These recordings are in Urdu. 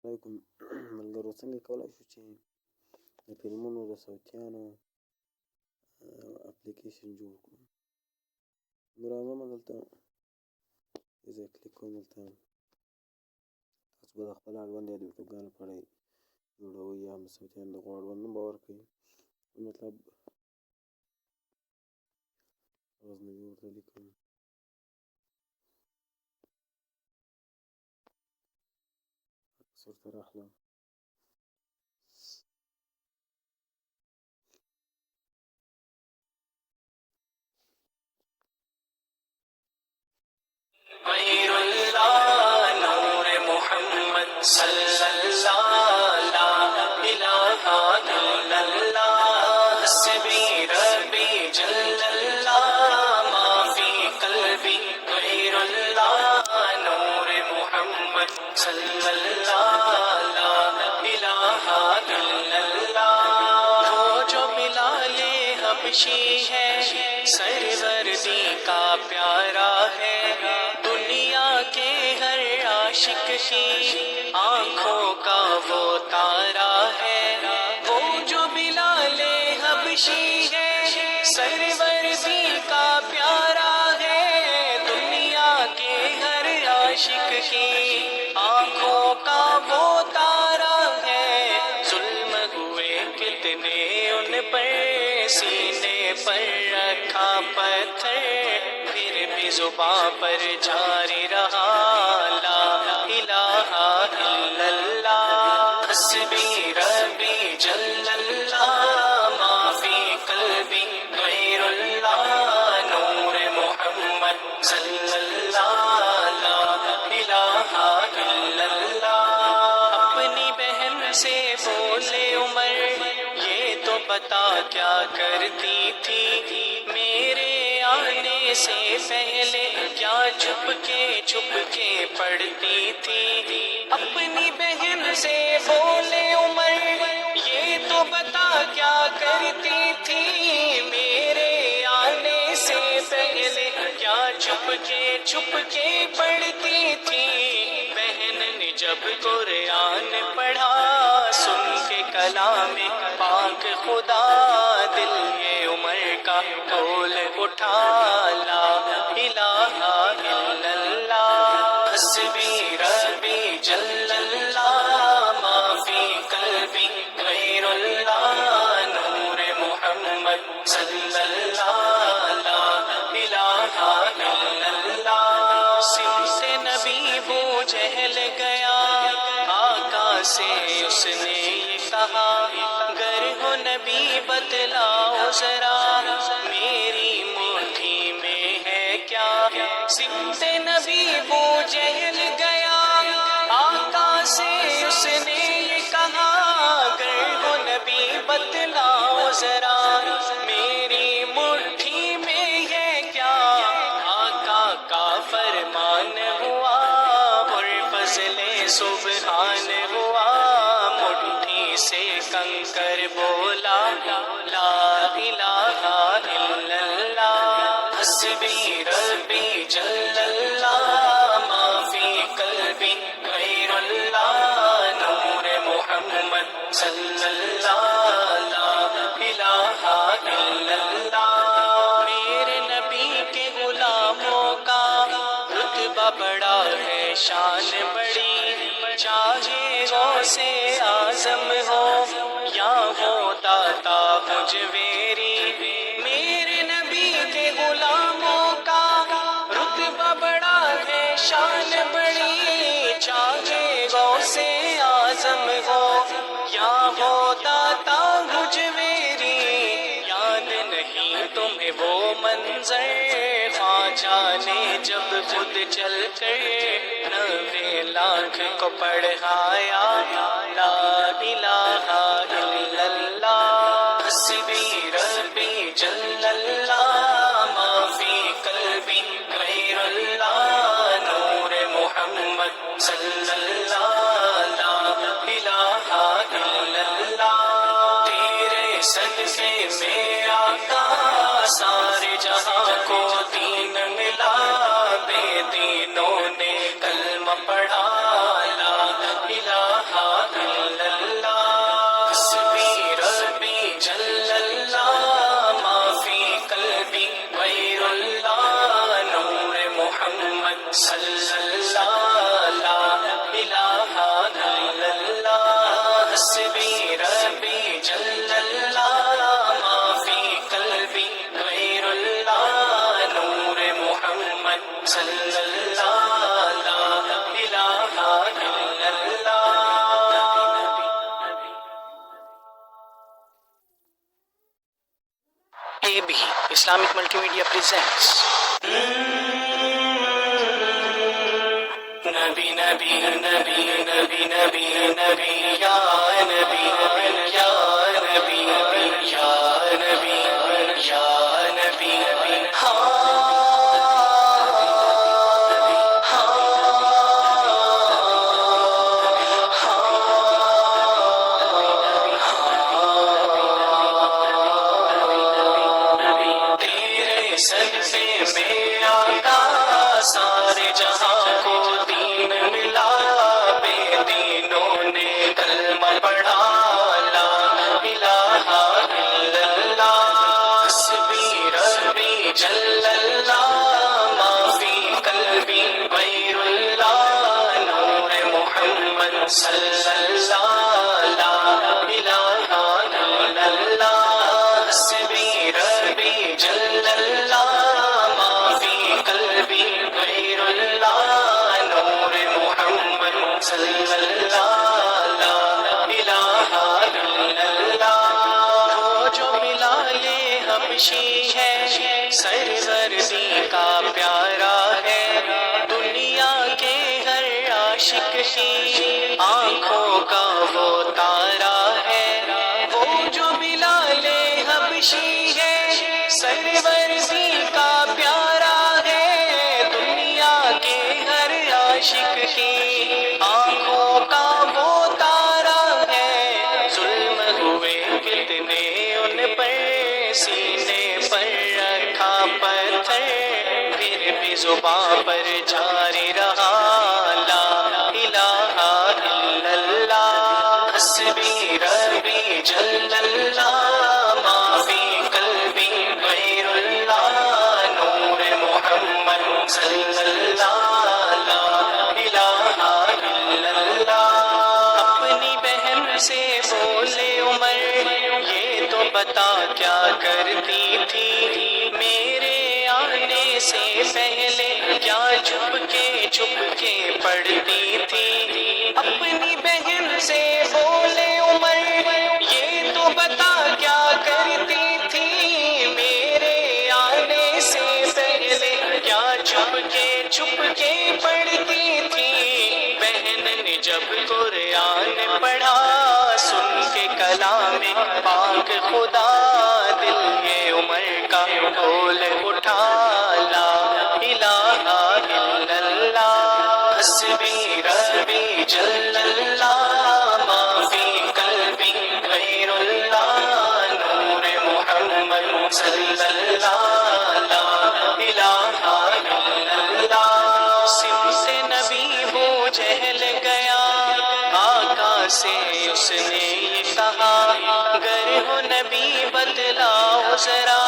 علیکم ملګرو، څنګه کولی شو چې د فلمونو د صوتیانو اپلیکیشن جوړ کړو. نو راځم دلته زه کلیک کوم. دلته تاسو به د خپل اړوند یا د ویډیوګانو لپاره جوړوئ یا هم د صوتیانو د اړوند نوم به ورکوئ. مطلب غزنوي ورته لیکم. ورته راخلم. غیر اللہ نور محمد صلی اللہ لا الہ الا اللہ حسبی ربی جل اللہ ما فی قلبی غیر اللہ نور محمد صلی اللہ لا الہ الا اللہ. وہ جو بلال حبشی ہے سروردی کا پیارا ہے، دنیا کے ہر عاشق کی آنکھوں کا وہ تارا ہے. وہ جو بلال حبشی ہے سروردی کا پیارا ہے، دنیا کے ہر عاشق کی آنکھوں کا وہ تارا ہے. ظلم ہوئے کتنے ان پر، سینے پر رکھا پتھر، پھر بھی زباں پر جاری رہا لا الہ الا اللہ حسبی ربی جل اللہ ما فی قلبی غیر اللہ نور محمد صلی اللہ لا الہ الا اللہ. اپنی بہن سے بولے عمر یہ تو بتا کیا کرتی تھی، میرے آنے سے پہلے کیا چھپ کے پڑھتی تھی. اپنی بہن سے بولے عمر یہ تو بتا کیا کرتی تھی، میرے آنے سے پہلے کیا چھپ کے پڑھتی تھی. بہن نے جب قرآن پڑھا سن کے کلام پاک خدا، دل یہ عمر کا بول اٹھا لا الہ الا اللہ حسبی ربی جل اللہ ما فی قلبی غیر اللہ نور محمد صلی اللہ لا الہ الا اللہ. سمت نبی ابو جہل گیا آقا سے اس نے یہ کہا، گر ہو نبی بتلاؤ ذرا میری مٹھی میں ہے کیا. سمت نبی ابو جہل گیا آقا سے اس نے یہ کہا، گر ہو نبی بتلاؤ ذرا میری مٹھی میں ہے کیا. آقا کا فرمان ہوا اور فضل سبحان ہوا، مٹھی سے کنکر بولا لا الہ الا اللہ حسبی ربی جل اللہ ما فی قلبی غیر اللہ نور محمد صلی اللہ لا الہ الا اللہ. میرے نبی کے غلاموں کا رتبہ بڑا ہے، شان بڑی، چاہے غوث اعظم ہو یا ہو داتا مجویری. میرے نبی کے غلاموں کا رتبہ بڑا ہے، شان بڑی، چاہے غوث اعظم ہو یا ہو داتا مجویری. یاد نہیں تمہیں وہ منظر خواجہ نے جب خود چل کر 90 لاکھ کو پڑھایا لا الہ الا اللہ حسبی ربی جل اللہ ما فی قلبی غیر اللہ نور محمد صلی اللہ لا الہ الا اللہ. تیرے صدقے میں آقا سارے جہاں کو دین ملا، بے دینوں نے کلمہ پڑھا لا الہ Islamic Multimedia presents Nabi Nabi Nabi Nabi Nabi Nabi Ya Nabi Ya Nabi Ya Nabi Ya Nabi سجدے میں آقا سارے جہاں کو دین ملا بے دینوں نے کلمہ پڑھا لا الہ الا اللہ حسبی ربی جل اللہ ما فی قلبی غیر اللہ نور محمد صلی اللہ لا الہ الا اللہ حسبی ربی جل اللہ ما فی قلبی غیر اللہ نور محمد صلی اللہ لا الہ الا اللہ وہ جو بلال حبشی ہے سروردی کا پیارا ہے دنیا کے ہر عاشق کی آنکھوں کا وہ تارا ہے وہ جو بلال حبشی ہے سروردی کا پیارا ہے دنیا کے ہر عاشق کی آنکھوں کا وہ تارا ہے ظلم ہوئے کتنے ان پر سینے پر رکھا پتھر پھر بھی زباں پر جاری رہا لا الہ الا اللہ حسبی ربی جل اللہ ما فی قلبی غیر اللہ نور محمد صلی اللہ لا الہ الا اللہ اپنی بہن سے بولے عمر یہ تو بتا کیا کرتی تھی میرے آنے سے پہلے کیا چھپ کے پڑھتی تھی اپنی بہن سے بولے عمر یہ تو بتا کیا کرتی تھی میرے آنے سے پہلے کیا چھپ کے پڑھتی تھی بہن نے جب قرآن پڑھا سن کے کلام پاک خدا دل یہ عمر کا بول اٹھا لا الہ الا اللہ حسبی ربی جل اللہ ما فی قلبی غیر اللہ نور محمد صلی اللہ لا الہ الا اللہ سمت نبی ابو جہل گیا آقا سے اس نے یہ کہا گر ہو نبی بتلاؤ ذرا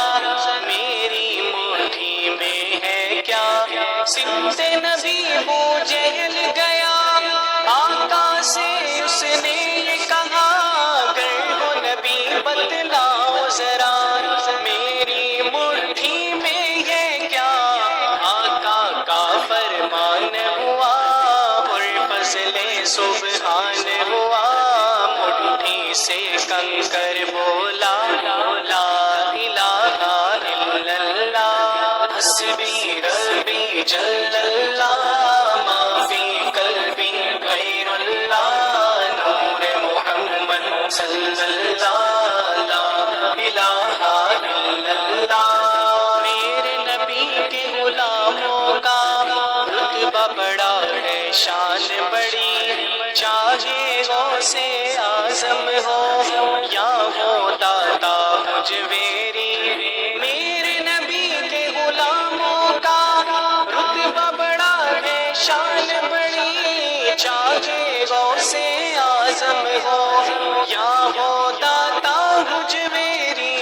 میری مٹھی میں ہے کیا سمت نبی ابو جہل گیا آقا سے اس نے یہ کہا گر ہو نبی بتلاؤ ذرا میری مٹھی میں ہے کیا آقا کا فرمان ہوا اور فضل سبحان ہوا مٹھی سے کنکر بولا لا الہ الا اللہ حسبی ربی جل اللہ ما فی قلبی غیر اللہ نور محمد صلی اللہ لا الہ الا اللہ میرے نبی کے غلاموں کا رتبہ بڑا ہے شان بڑی چاہے غوث اعظم ہو یا ہو داتا مجویری میرے نبی کے غلاموں کا رتبہ بڑا ہے شان بڑی چاہے غوث اعظم ہو یا ہو داتا مجویری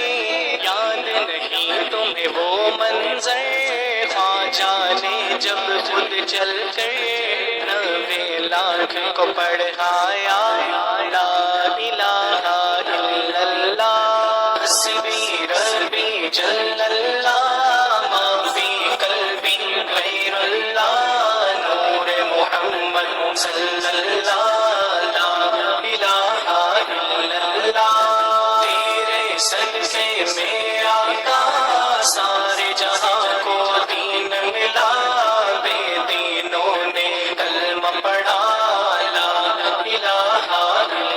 یاد نہیں تمہیں وہ منظر خواجہ نے جب خود چل کر 90 لاکھ کو پڑھایا لا الہ الا اللہ حسبی ربی جل اللہ ما فی قلبی غیر اللہ نور محمد صلی اللہ لا الہ الا اللہ تیرے صدقے میں آقا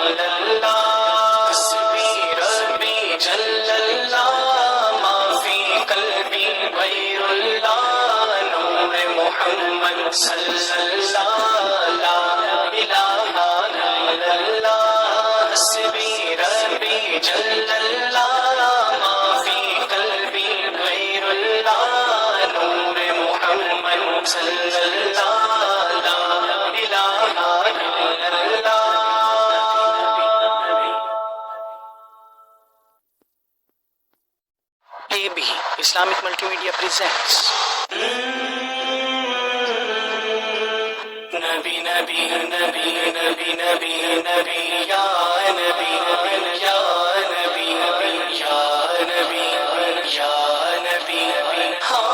إلا الله حسبي ربي جل الله ما في قلبي غير الله نور محمد صلى الله لا إله إلا الله حسبي ربي جل الله ما في قلبي غير الله نور محمد صلى الله لا إله إلا الله. AB Islamic Multimedia presents Nabi Nabi Nabi Nabi Nabi Nabi Ya Nabi Ya Nabi Ya Nabi Ya Nabi Ha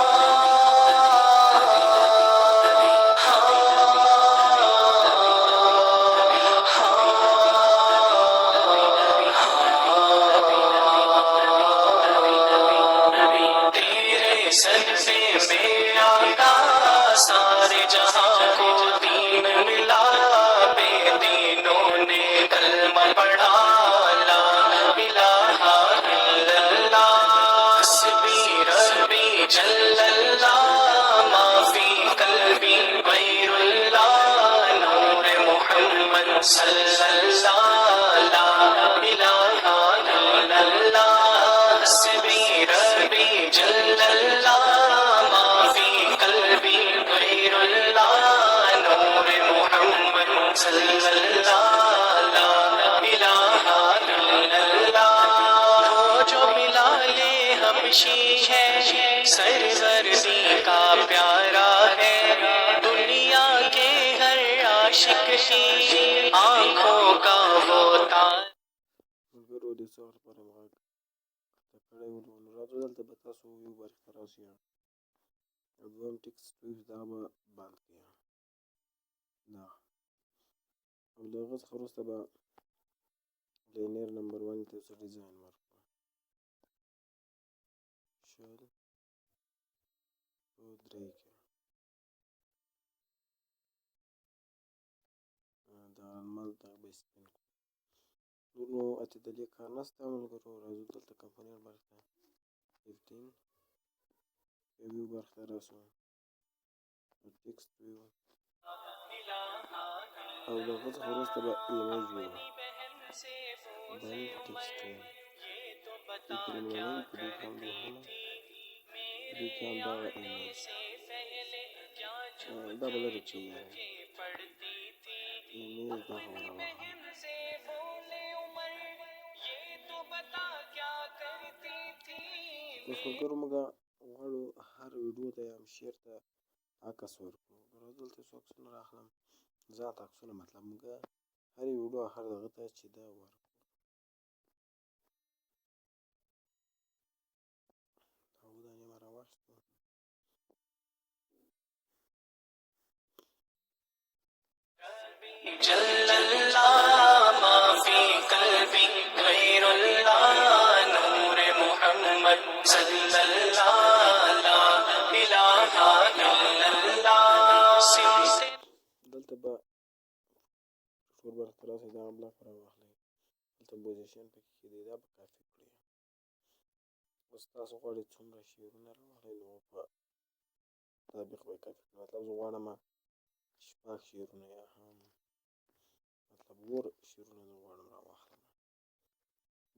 صدقے میں آقا سارے جہاں کو دین ملا بے دینوں نے کلمہ پڑھا لا الہ الا اللہ حسبی ربی جل اللہ ما فی قلبی غیر اللہ نور محمد صلی اللہ لا الہ الا اللہ حسبی ربی جل اللہ ما فی قلبی غیر اللہ نور محمد صلی اللہ لا الہ الا اللہ وہ جو بلال حبشی ہے سروردی کا پیارا ہے دنیا کے ہر عاشق کی آنکھوں کا وہ تار ملګرو د څه وخت لپاره مې غږ کړی و نو راځو دلته به تاسو یو برخې ته راسئ او دویم ټکسټ ویو دغه به بند کړئ دا او له هغه څخه وروسته به لینیر نمبر 1 ته څه ډیزاین ورکړو شل په 3 کې دا عمل دغه به سپین کړو نو اعتدالي کار نشته ملګرو راځو دلته کمپنیر برخې ته 15 ویو برخې ته راسو ټکسټ ویو او له هغه څخه وروسته به ایمیج ویو بند ټکسټ ویو دې کې لومړنی په دې کې هم دوهمه په دې کې هم دغه ایمیج دا به لرې کړئ ایمیج دغه وراوهه اوس ملګرو موږ غواړو هر ویډیو ته یا شیر ته عکس ورکړو راځو دلته څو عکسونه رااخلم ذات عکسونه مطلب موږ هر ویډیو هر دغه ته چې دا ورکړو او دا نیمه راواخیستو جل اللہ ما فی قلبی غیر اللہ نور محمد صلی اللہ لا الہ الا اللہ سمتے دلته به ټول برخې ته راسئ دغه بلاک راواخلئ دلته پوزیشن پکې کیدی دا به کافي کړئ اوس تاسو غواړئ څومره شعرونه راواخلئ نو په مطابق به یې کافي کړئ مطلب زه غواړم شپږ شعرونه یا هم مطلب اووه شعرونه زه غواړم راواخلم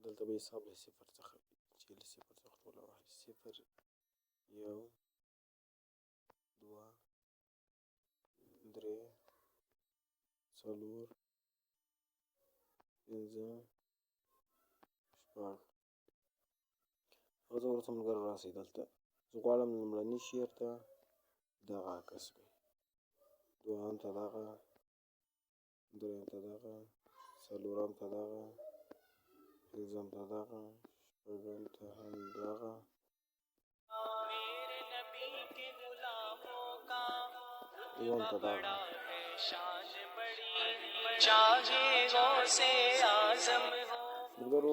دلته به حساب له صفر څخه چې له صفر څخه ټول راواخلئ صفر یو دوه درې څلور پنځه شپږ او زه وروسته ملګرو راسئ دلته زه غواړم لومړني شعر ته دغه عکس وي دوهم ته دغه دریم ته دغه څلورم ته دغه پنځم ته دغه شپږم ته هم دغه اووم ته دغه ملګرو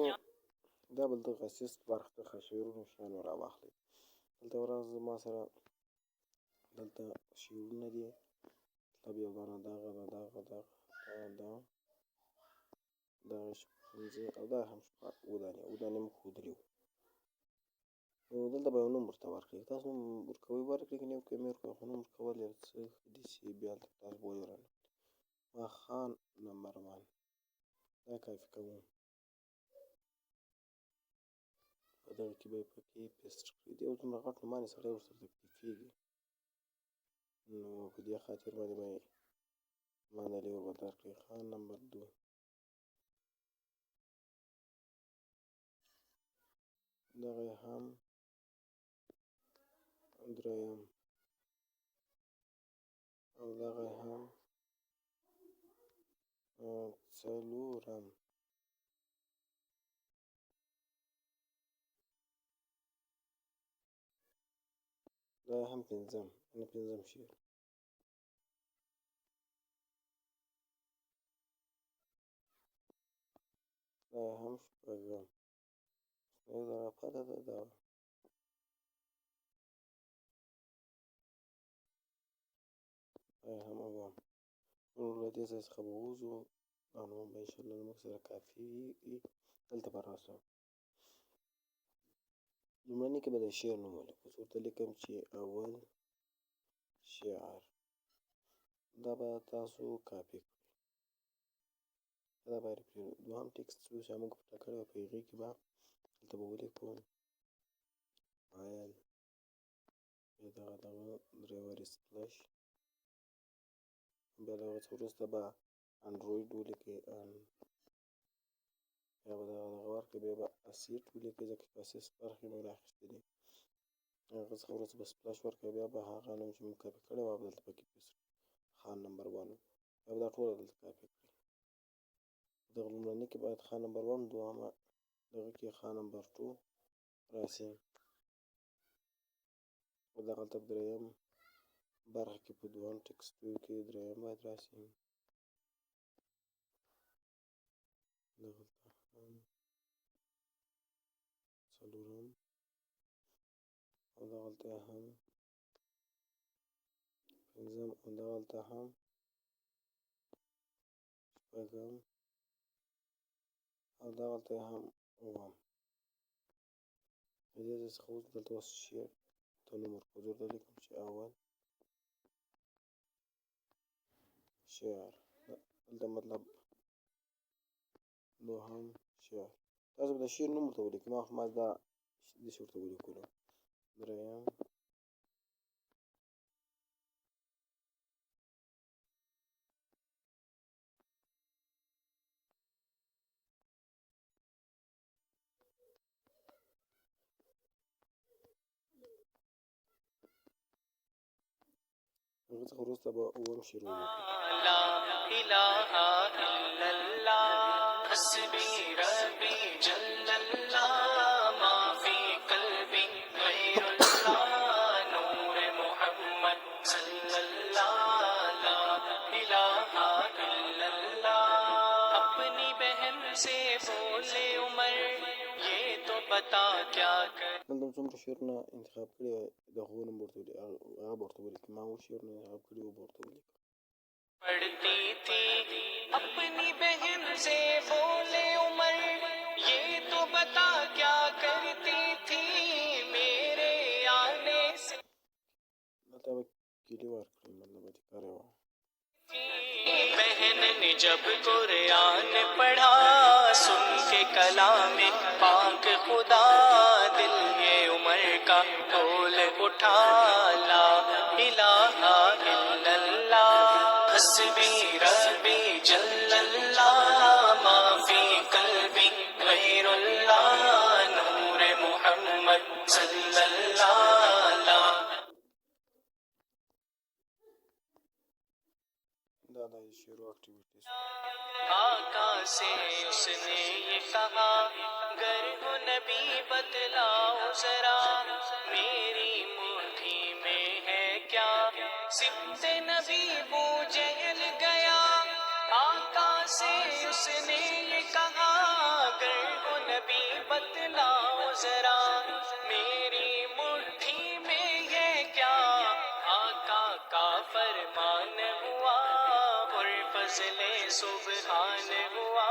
دا به دلته خصیص برخې څخه شعرونو شیانو راواخلئ دلته ورځ ما سره دلته شعرونه دي مطلب یو دانه دغه ده دغه دغه دا دغه شپږ پنځه او دا هم شپږ اووه دانې موږ ښودلي وو. نو دلته به یو نوم ورته ورکړئ. تاسو نوم ورکوئ ورکړئ که نه ورکوئ مې ورکوئ، خو نوم ورکول یو څه ښه دي چې بیا هلته تاسو به ویرانوئ. ما خان نمبر 1 دا کافي کوم. په دغه کې به یې پکې پیسټ کړئ. د یو دومره غټ نوم باندې سړی ورسره تکلیفېږي، نو په دې خاطر باندې به یې ما دا لیور به درکړئ. خان نمبر 2 دغه یې هم دریم او دغه یې هم څلورم. دا یې هم پنځم، یعنې پنځم شعر. دا یې هم شپږم. یو دغه پاته ده دغه. دا یې هم اووم. نور له دې ځای څخه به ووځو او نوم به انشاءالله زموږ سره کافي وي. دلته به راسو. لومړني کې به د شعر نوم ولیکو. زه ورته لیکم چې اول شعر. دا به تاسو کاپي کړئ. دا باید پرېږدو. دوهم ټکسټ چې موږ ورته کړی وو په هغې کې به دلته به ولیکو ویل، بیا دغه ډرایور سپلش، بیا د هغه څه وروسته به انډرویډ ولیکئ، بیا به دغه ورکړئ، بیا به اسیټ ولیکئ ځکه چې په اسیس برخې مو راخیستې دي. هغه څخه وروسته به سپلش ورکړئ، بیا به هغه نوم چې موږ کاپي کړی وو دلته پکې پیسټ کړئ. خان نمبر 1 بیا به دا ټوله دلته کاپي کړئ. دغه لومړني کې باید خان نمبر 1، دوهمه دغه کې خان نمبر 2 راسي. او دغلته دریم برخه کې په دوهم ټکسټو کې دریم باید راسي. دغلته هم څلورم او دغلته هم پنځم او دغلته هم شپږم او دغلته هم اووم. د دې ځای څخه اوس دلته اوس شعر ته نوم ورکوو. زه ورته لیکم چې اول شعر. دلته مطلب دوهم شعر. تاسو به د شعر نوم ورته ولیکئ. ما دا داسې ورته ولیکلو. دریم هغه څخه وروسته به اووم شعر ولیکو. لا إله إلا الله حسبي ربي جل الله ما في قلبي غير الله نور محمد صلى الله لا إله إلا الله. اپنی بہن سے بولے عمر یہ تو بتا کیا کر. دلته څومره شعرونه انتخاب کړي وای د هغو نوم به ورته هغه به ورته ولیکئ. ما اووه شعرونه انتخاب کړي وو به ورته ولیکم. پڑھتی تھی اپنی بہن سے بولے عمر یہ تو بتا کیا کرتی تھی میرے آنے سے. دلته به کیلي ورکړئ، مطلب به کاري وه. بہن نے جب قرآن پڑھا سن کے کلام پاک خدا دل یہ عمر کا بول اٹھا. لا الہ الا اللہ حسبی ربی جل اللہ ما فی قلبی غیر اللہ نور محمد صلی اللہ لا. دا د شعرو اکټیویټیز. آقا سے اس نے یہ کہا گر ہو نبی بتلاؤ ذرا میری مٹھی میں ہے کیا. سبت نبی بو جہل گیا. آقا سے اس نے یہ کہا گر ہو نبی بتلاؤ ذرا میری مٹھی میں ہے کیا. آقا کا فرمان ہوا اور فضل سبحان ہوا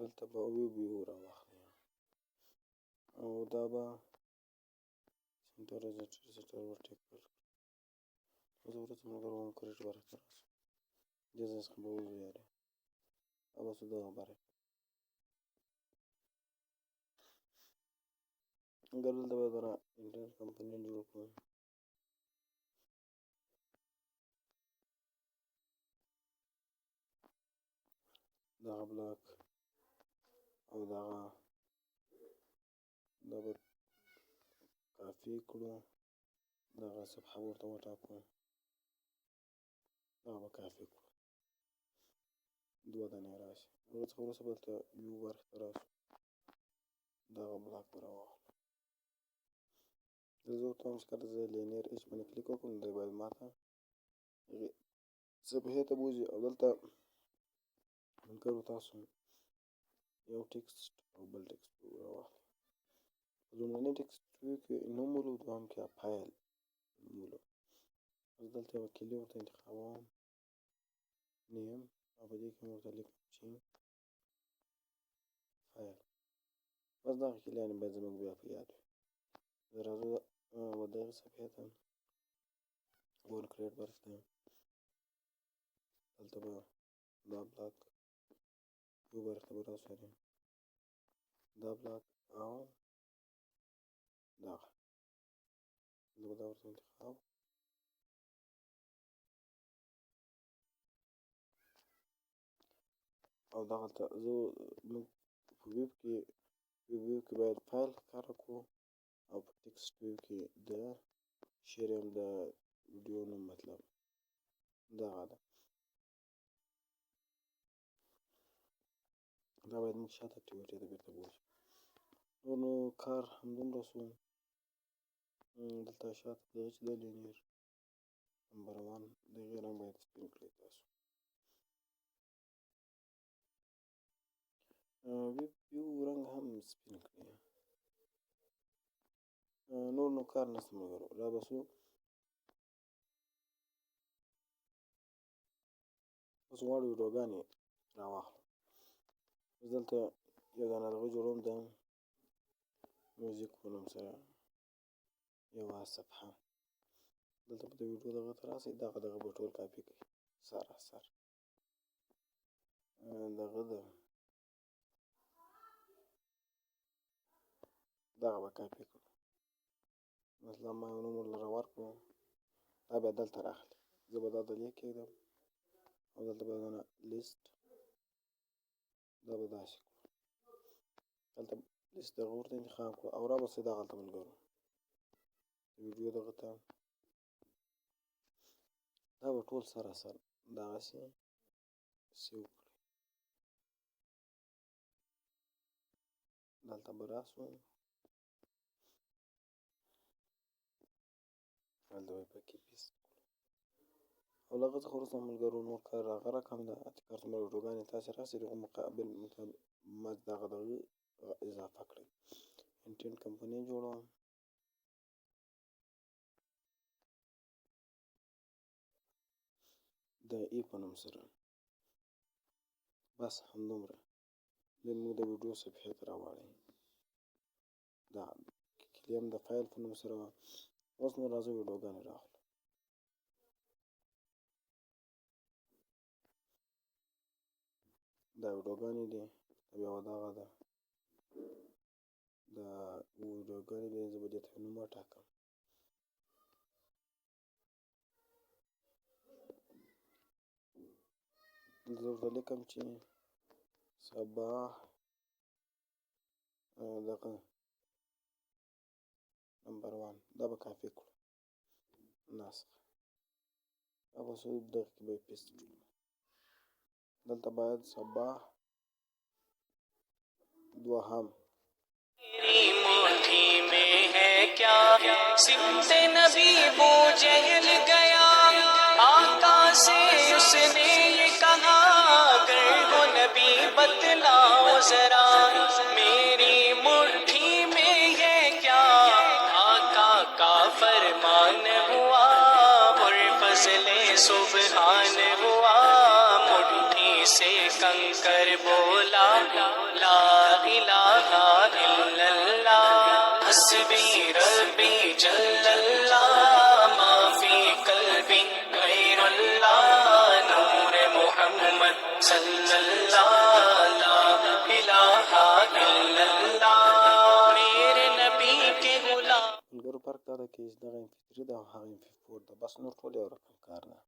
دلته به ویو راواخلي او دا به سنټر ریزسټر ورټیک کړ زه ورته ملګرو هم کریټ ورته راسو دې ځای څخه به ووځو یاره او بس دغه خبره اگر دلته به دغه انټرنټ کمپنۍ جوړ کړو دغه بلاک او دغه دا به کافي کړو دغه صفحه ورته وټاکو دغه به کافي کړو دوه دانې راشي هغه څخه وروسته به دلته یو برخې ته راشو دغه بلاک به راواخلو زه ورته وایم چې کله زه لینیر ایچ باندې کلیک وکړم دی باید ماته هغې صفحې ته بوځي او دلته ملګرو تاسو یو ټکسټ او بل ټکسټ راواخلئ په لومړني ټکسټ کې نوم ولو دوهم کې فایل نوم ولو بس دلته یوه کلي ورته انتخابوم نیم او په دې کې مو ورته لیکم چې فایل بس دغه کلیانې باید زموږ بیا په یاد وي راځو دغې صفحې ته ګول کریټ برخې ته دلته به دا بلاک یو برخې ته به راسپاریم دا بلاک او دغه زه به دا ورته انتخاب او دغلته زه موږ په ویو کې باید فایل ښکاره کړو او په ټکسټ ویو کې د شیریم د ویډیو نوم مطلب دغه ده دا باید موږ شاته اکټیویټي ته بېرته بوځو نور نو کار همدومره سو دلته شاته دغه چې د لینیر نمبر 1 دغې رنګ باید سپین کړئ تاسو ویو رنګ هم سپین کړئ نور نو کار نشته ملګرو را بسو اوس غواړو ویډیوګانې راواخلو اوس دلته یو دانه دغه جوړوم د موزیک په نوم سره یوه صفحه دلته به د ویډیو دغه ته راسئ دغه به ټول کاپي کړئ سراسر دغه به کاپي کړو مثلا ما یو نوم ورله ورکړو دا بیا دلته راخلي زه به دا دلې کېږدم او دلته به دننه لیست دا به داسې کړو دلته لیست دغه ورته انتخاب کړو او رابسئ دغلته ملګرو د ویډیو دغه ته دا به ټول سراسر دغسې سیو کړئ دلته به راسو هلته به یې پکې پیسټ کړو او له هغه څخه وروسته ملګرو نور کار هغه رقم ده چې کار څومره ویډیوګانې تاسې راسئ د هغو مقابل دغه اضافه کړئ انټرنټ کمپنۍ جوړوم د ای په نوم سره بس همدومره بیا موږ د ویډیو صفحې ته راواړئ دا کلیم د فایل په نوم سره وه اوس نو راځو ویډیوګانې رااخلو دا ویډیوګانې دي بیا دغه ده دا ویډیوګانې دي زه به دې ته نوم وټاکم دلته لیکم چې صباح دغه نمبر 1 دا به کافي کړو ناسخ دا به څو دقیقې به پیسټ کړو دلته باید صباح دوهم میری مٹھی میں ہے کیا سمت نبی بو جہل گیا آقا سے اس نے یہ کہا اگر وہ نبی بتلاؤ ذرا میری مٹھی میں ہے کیا آقا کا فرمان ہوا اور فضل سبحان ہوا مٹھی سے کنکر بولا لا الہ الا اللہ حسبی ربی جل اللہ ما فی قلبی غیر اللہ نور محمد صلی اللہ لا الہ الا اللہ میرے نبی کے غلام. ملګرو فرق دا ده چې دغه MP3 ده او هغه MP4 ده بس نور ټول یو رقم کار ده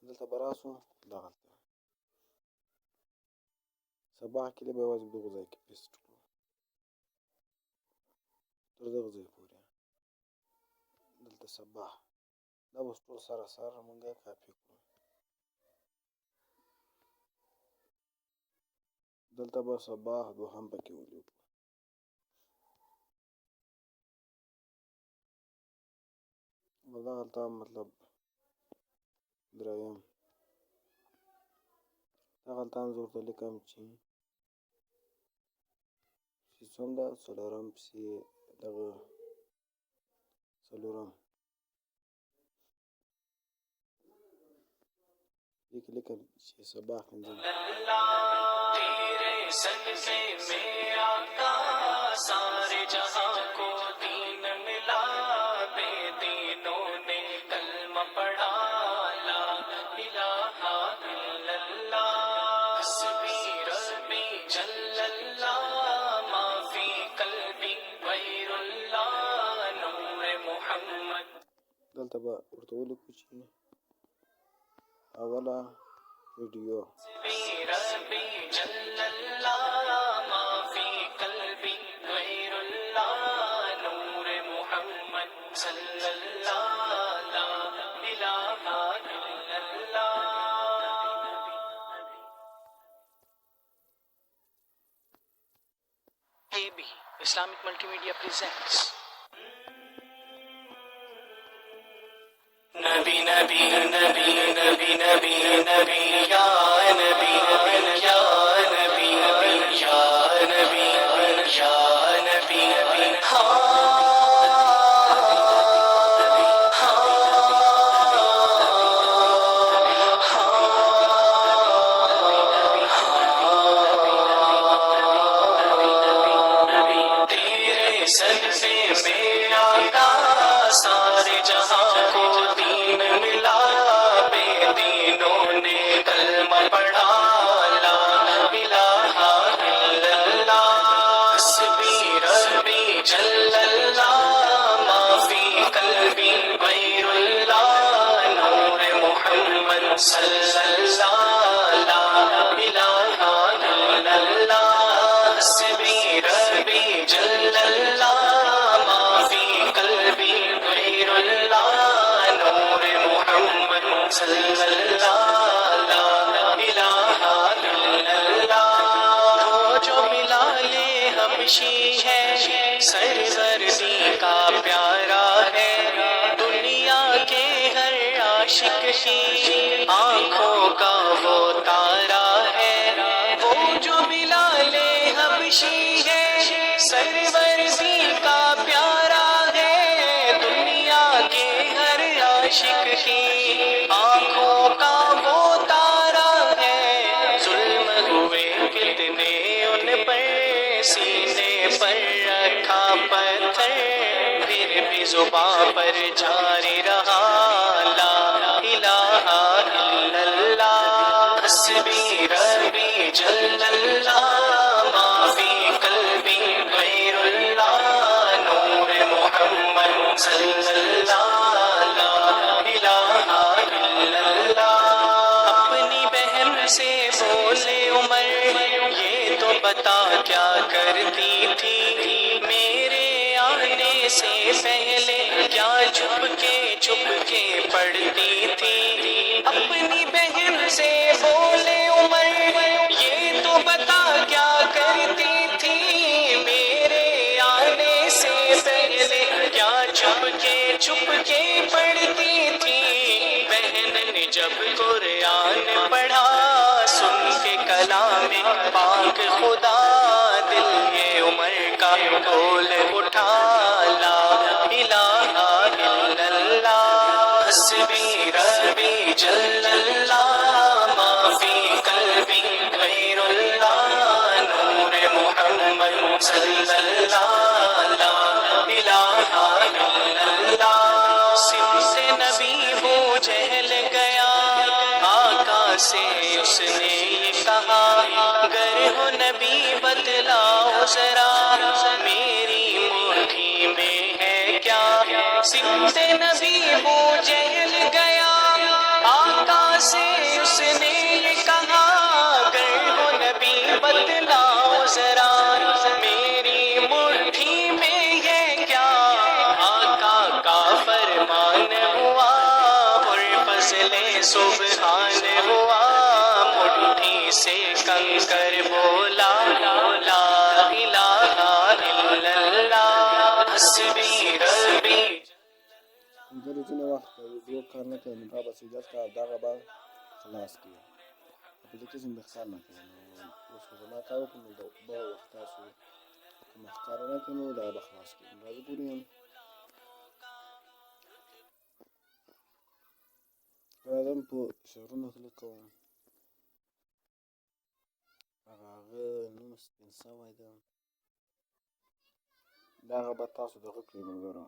دلته به راسو دغلته صباح کې به یوازې دغه ځای کې پیسټ کړو تر دغه ځای پورې دلته صباح دا به ټول سره مونږ کاپي کړو دلته به صباح دوهم پکې ولیکو دغلته مطلب دریم دغلته هم زه ورته لیکم چې څوم ده څلورم پسې دغه څلورم دې کې لیکم چې صباح پنځم تیرے صدقے میں آقا سارے جہاں کو دین ملا بے دینوں نے کلمہ پڑھا لا الہ الا اللہ حسبی ربی جل اللہ ما فی قلبی غیر اللہ نور محمد. دلته به ورته ولیکو چې اوله ویډیو ربی جل اللہ ما فی قلبی غیر اللہ نور محمد صلی اللہ لا الہ الا اللہ. KB Islamic Multimedia presents نبی نبی نبی نبی نبی نبی یا نبی یا نبی یا نبی یا نبی تیرے صدقے میں آقا سارے جہاں کو دین ملا بے دینوں نے کلمہ پڑھا لا الہ الا اللہ حسبی ربی جل اللہ ما فی قلبی غیر اللہ نور محمد صلی اللہ لا الہ الا اللہ حسبی ربی جل اللہ ما فی قلبی غیر اللہ نور محمد صلی اللہ لا الہ الا اللہ. وہ جو بلال حبشی ہے سروردی کا پیارا ہے دنیا کے ہر عاشق کی آنکھوں کا وہ تارا ہے وہ جو بلال حبشی ہے سروردی کا پیارا ہے دنیا کے ہر عاشق کی آنکھوں کا وہ تارا ہے ظلم ہوئے کتنے ان پر سینے پر رکھا پتھر پھر بھی زباں پر جاری رہا لا الہ الا اللہ حسبی ربی جل اللہ ما فی قلبی غیر اللہ نور محمد صلی اللہ لا الہ الا اللہ. اپنی بہن سے بتا کیا کرتی تھی میرے آنے سے پہلے، کیا چھپ کے پڑھتی تھی اپنی بہن سے بولے عمر، یہ تو بتا کیا کرتی تھی میرے آنے سے پہلے، کیا چھپ کے پڑھتی تھی بہن نے جب قرآن پڑھا سن کے کلام پاک خدا، دل یہ عمر کا بول اٹھا لا الہ الا اللہ، حسبی ربی جل اللہ، ما فی قلبی غیر اللہ، نور محمد صلی اللہ لا الہ الا اللہ، سمت نبی ہو جہل گیا آقا سے اس نے یہ کہا، گر ہو نبی بتلاؤ ذرا میری مٹھی میں ہے کیا، سمت نبی ہو جہل گیا آقا سے اس نے یہ کہا، گر ہو نبی بتلاؤ ذرا میری مٹھی میں ہے کیا، آقا کا فرمان ہوا اور فضل سبحان ہوا، مٹھی سے کنکر بولا لا الہ الا اللہ، حسبی ربی. مجھے ځینې وخت ویډیو کار نه کوي نو دا به سیدت کا دغه به خلاص کړي اپلیکیشن به ښکار نه کوي، نو اوس که زما کار وکړو نو به وخت تاسو کومه ښکاره نه کړي نو دغه به خلاص کړي. نو راځه ګورو یم راځم په شعرونو کلیک کوم، هغه نوم سپین سوی ده، دغه به تاسو دغه کړئ ملګرو،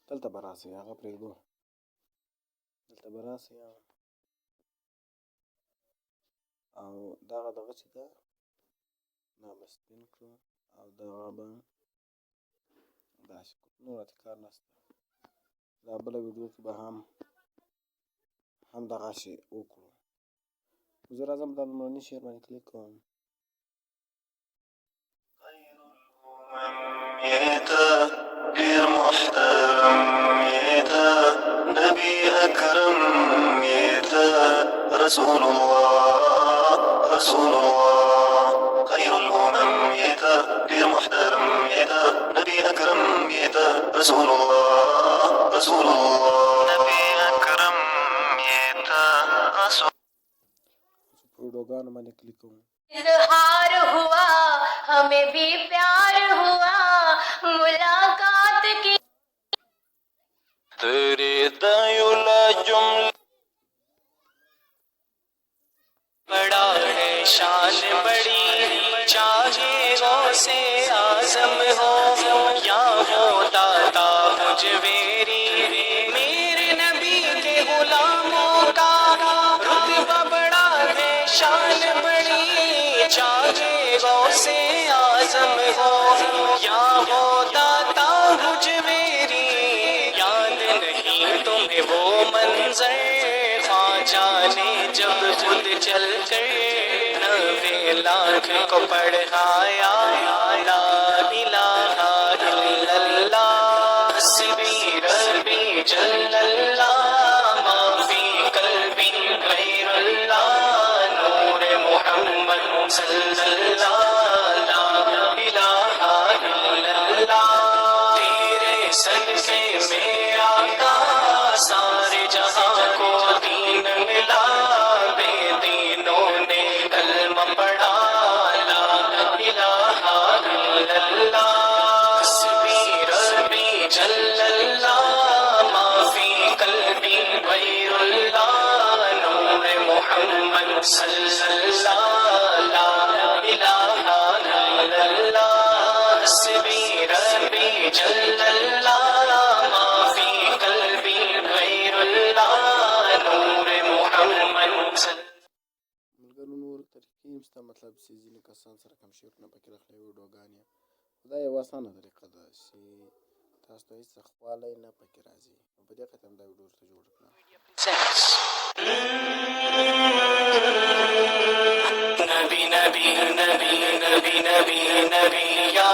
دلته به راسئ، هغه پرېږدو، دلته به راسئ او دغه دغه چې ده دا به سپین کړو او دغه به داسې کړو، نور راته کار نشته. دا بله ویډیو کې به هم دغسې وکړو. زه راځم دا لومړني شعر باندې کلیک کوم. ډېر محترم یې ته نبي اکرم یې ته رسول الله خير الأمم یې ته ډېر محترم یې ته نبي اکرم یې ته رسول الله نبي اکرم یې ته رسول. ویډیوګانو باندې کلیک کوم. اظہار ہوا ہمیں بھی پیار ہوا ملاقات کی تیرے دایولا جملہ بڑا ہے شان بڑی چاہے غوث اعظم ہو یا ہو داتا مجویری میرے نبی کے غلاموں کا رتبہ بڑا ہے شان بڑی چاہے غوث اعظم ہو یا ہو داتا مجویری یاد نہیں تمہیں وہ منظر خواجہ نے جب خود چل کر 90 لاکھ کو پڑھایا لا الہ الا اللہ حسبی ربی جل اللہ ما فی قلبی غیر اللہ نور محمد صلی اللہ لا الہ الا اللہ تیرے صدقے میں آقا سارے جہاں کو دین ملا بے دینوں نے کلمہ پڑھا لا الہ الا اللہ حسبی ربی جل اللہ ما فی قلبی غیر اللہ نور محمد صلی اللہ لا الہ الا اللہ حسبی ربی جل اللہ ما فی قلبی غیر اللہ نور محمد صلی. ملګرو نور طریقې هم شته، مطلب چې ځینې کسان سره کم شعرونه پکې راخلي ویډیوګانې، خو دا یوه اسانه طریقه ده چې تاسو ته هېڅ سختوالی نه پکې راځي، نو په دې خاطر دا ویډیو ورته جوړه کړه. نبی نبی نبی نبی نبی یا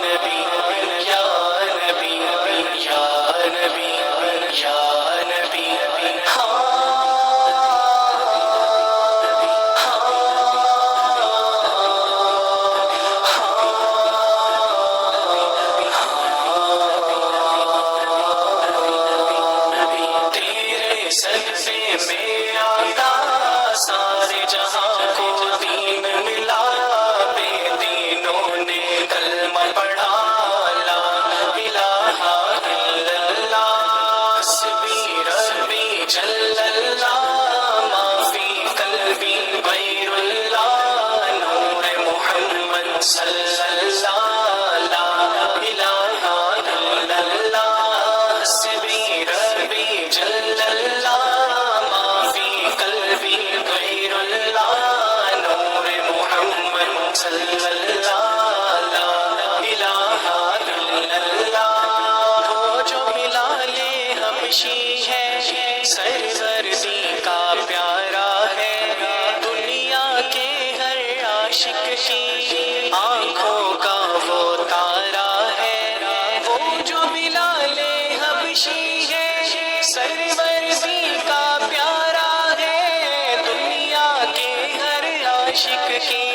نبی یا نبی یا نبی یا نبی تیرے صدقے میں آتا سارے جہاں کو دین ملا بے دینوں نے کلمہ پڑھا لا الہ الا اللہ حسبی ربی جل اللہ ما فی قلبی غیر اللہ نور محمد صلی اللہ لا الہ الا اللہ حسبی ربی جل اللہ ما فی قلبی غیر اللہ نور محمد صلی اللہ لا الہ الا اللہ وہ جو بلال حبشی ہے سروردی کا پیارا ہے دنیا کے ہر عاشق کی آنکھوں کا وہ تارا ہے وہ جو بلال حبشی ہے سروردی کا پیارا ہے دنیا کے ہر عاشق کی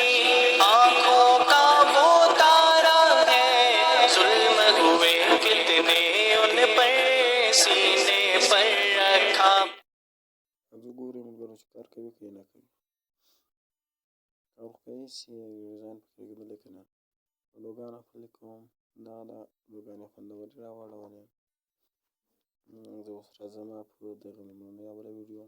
آنکھوں کا وہ تارا ہے ظلم ہوئے کتنے ان پر سینے پر رکھا زه ګورم ملګرو چې کار کوي که یې نه کوي کار خو کوي چې ځان پکې ږدلی که نه ویډیوګانې خپلې کوم دغه ده ویډیوګانې خوندورې راواړولې زه اوس راځم په دغه لومړنۍ اوله ویډیو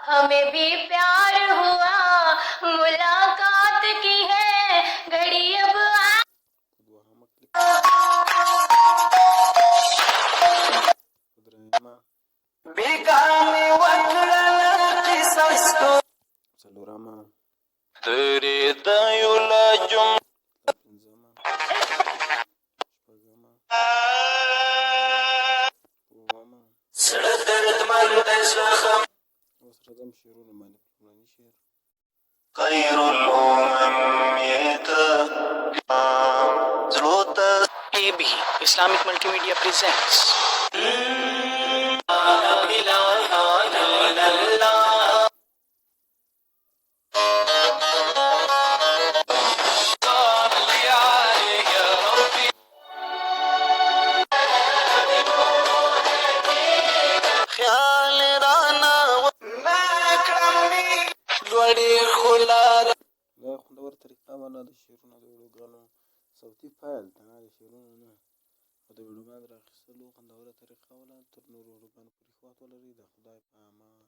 ہمیں بھی پیار ہوا ملاقات کی ہے گھڑی اب په دوهمه کلیک په درېیمه بیگانے وکړل قصص کو څلورمه تیرے دایول جم پنځمه شپږمه اوومه سړه درد مند زخم اوس راځم شعرونو باندې په لومړني شعر خیر الامم زلوتا AB Islamic Multimedia presents الہ الا اللہ خیال رانا میں کړمې لوړې خلا دا خوندوره طریقه باندې د شعرونو د ویډیوګانو صوتي فایل ته د شعرونو نه او د ویډیوګانو د راخیستلو خوندوره طریقه وله تر نورو ویډیوګانو پورې ښه وخت ولرئ د خدای په امان